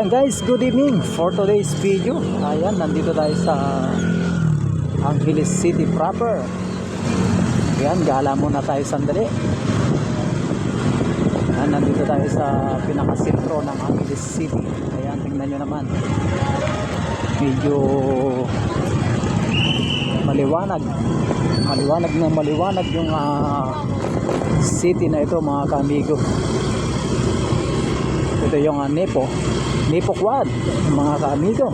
Ayan guys, good evening for today's video. Ayan, nandito tayo sa Angeles City proper. Ayan, gala muna tayo sandali. Ayan, nandito tayo sa pinakasentro ng Angeles City. Ayan, tingnan nyo naman. Medyo maliwanag. Maliwanag yung city na ito, mga kaamigo. Ito yung Nepo Quad, mga kaamigo.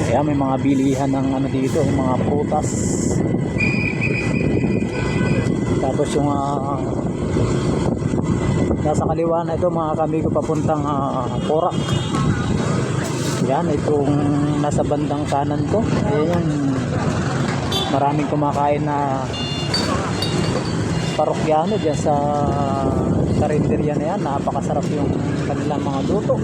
Kaya may mga bilihan ng dito, mga prutas. Tapos yung nasa kaliwa na ito, mga kaamigo, papuntang Porac. Yan, itong nasa bandang kanan ko, ayan, maraming kumakain na parokyano dyan sa karinderya na yan. Napakasarap yung kanilang mga luto.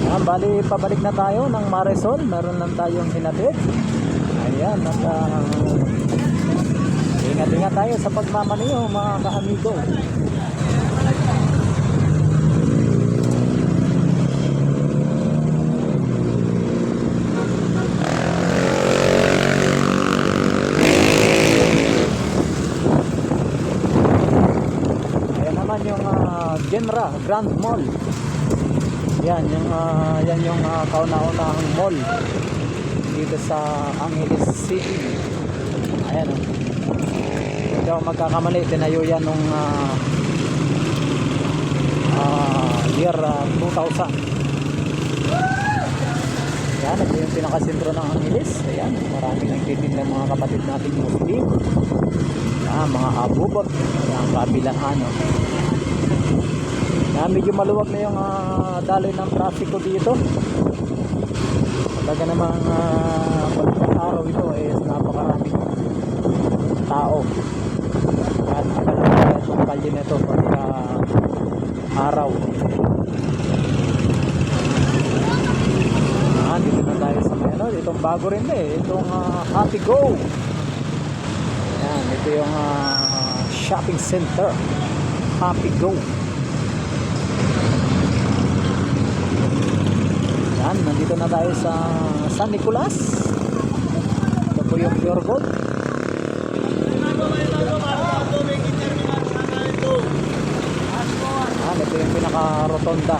Ayan, bali pabalik na tayo ng Marisol. Meron lang tayong hinatid. Ayan, at ingat-ingat tayo sa pagmamaniho, mga kaamigo. Genra Grand Mall. Yan yung kauna-unahang mall dito sa Angeles City. Ayan o. Hindi ako magkakamali, tinayo yan nung year 2000. Yan, ito yung pinakasentro ng Angeles. Ayan, maraming nagtitinda ng mga kapatid nating Muslim. Mga abubot. Ayan, kabilaan o. Medyo maluwag na yung daloy ng trafiko dito. Talaga namang pagkang araw ito napakaraming tao. At akalaga yung kalye na ito pagka araw. Dito na tayo sa may itong bago rin itong Happy Go. Yan, ito yung shopping center, Happy Go. Yan, nandito na tayo sa San Nicolas. Ito po yung Pure Gold. Yan, ito yung pinaka-rotonda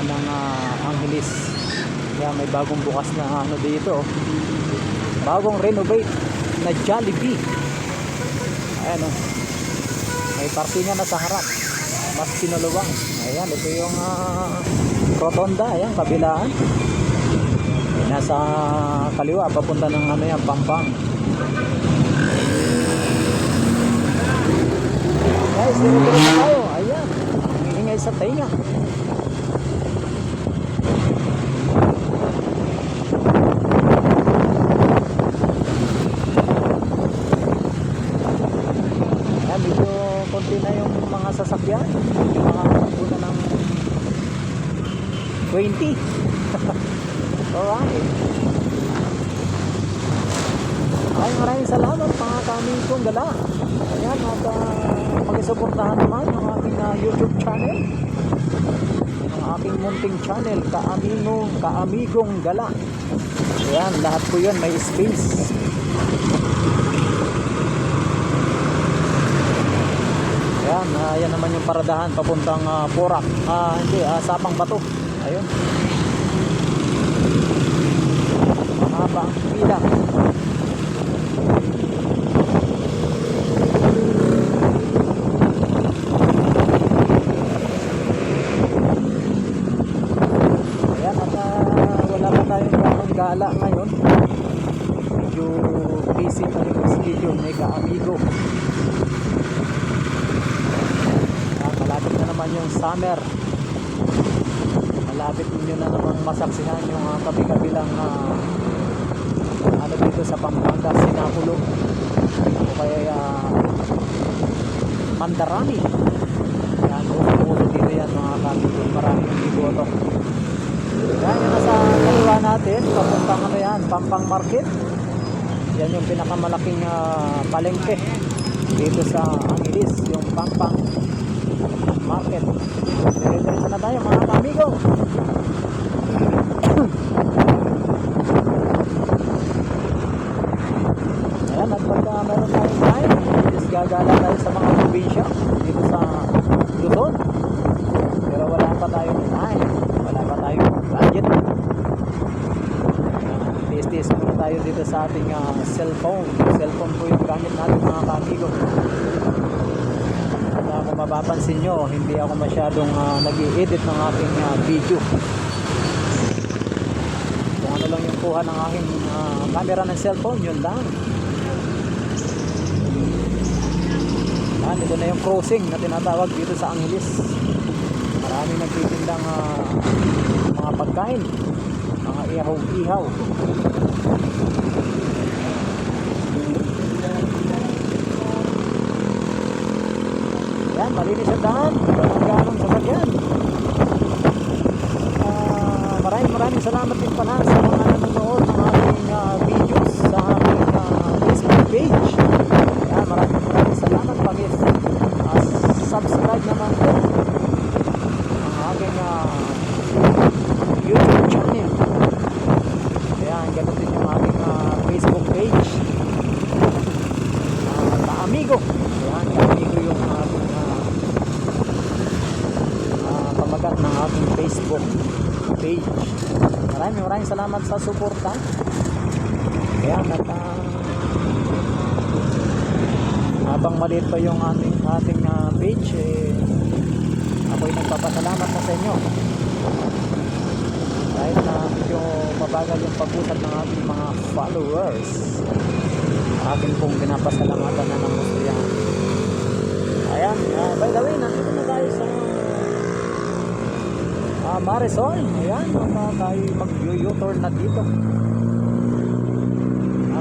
ng Angeles. Yan, may bagong bukas na dito. Bagong renovate na Jollibee. Ayan o. May parkingan na sa harap. Mas kinuluwang. Ayan, ito yung rotonda, ayan, kabilaan. Nasa kaliwa, papunta ng Pampang. Guys, dito na tayo. Ayan, ingay sa tainga. Ayan, medyo konti na yung mga sasakyan. Yung mga puna ng 20. Alright. Ay, maraming salamat mga kaamigong gala. Ayan, at pakisuportahan naman yung aking YouTube channel, yung aking munting channel, Kaamigong Gala. Ayan, lahat po yun may space. Ayan, yan naman yung paradahan papuntang Porac. Sapang Bato. Ayun. Mahaba ang pila. Ayan, at wala pa tayong ganong gala ngayon. Medyo busy pa rin yung schedule may kaamigo. Malapit na naman yung summer. Malapit ninyo na namang masaksihan yung kabi-kabilang dito sa Pampanga, Sinapulo o kaya Mandarami. Yan, ulo dito yan mga kabigo, maraming bigoto. Yan, yung nasa kaliwa natin papuntang Pampang Market. Yan yung pinakamalaking palengke dito sa Angeles, yung Pampang Market. Diretso na tayo mga kamigo. Ayan, at pagka meron tayong time, is gagala tayo sa mga probinsya dito sa Luzon. Pero wala pa tayong time, wala pa tayong budget. Tiis-tiis muna tayo dito sa ating cellphone. Cellphone po yung gamit natin mga kamigo. At kung mapapansin nyo, hindi ako masyadong nag-i-edit ng aking video. Kung ano lang yung kuha ng aking camera ng cellphone, yun lang. Yan, ito na yung crossing na tinatawag dito sa Angeles. Maraming nagtitindang mga pagkain, mga ihaw-ihaw. Yan, malinis ang daan, walang ganong sasakyan. Maraming salamat din pala sa mga nanonood ng ating videos sa ating Facebook page. Yan, maraming salamat. Subscribe naman po ang aking YouTube channel. Ayan, ganun din yung aking Facebook page. Kaamigo. Ayan, Kaamigo yung ating pamagat ng aking Facebook page. Maraming salamat sa suporta. Ayan, at habang maliit pa yung ating page, ako'y nagpapasalamat na sa inyo dahil na medyo mabagal yung pag-usap ng ating mga followers. Akin pong pinapasalamatan na ng gusto yan. Ayan, by the way, nandito na tayo sa Marisol. Ayan, tayo mag-U-turn na dito.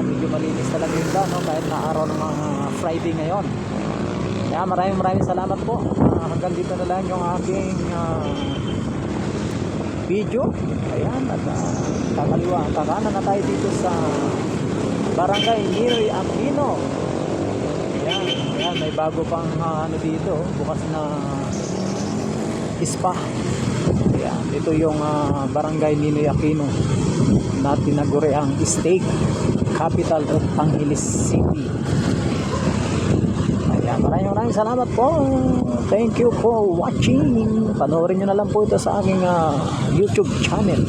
Medyo malinis talaga yung daan, no? Kahit na araw ng mga Friday ngayon. Kaya maraming salamat po. Hanggang dito na lang yung aking video. Ayan, at kakanan na tayo dito sa Barangay Ninoy Aquino. Ayan, may bago pang dito, bukas na spa. Ayan, ito yung Barangay Ninoy Aquino na tinaguri ang state capital of Angeles City. Ayan, maraming salamat po. Thank you for watching. Panoorin nyo na lang po ito sa aking YouTube channel.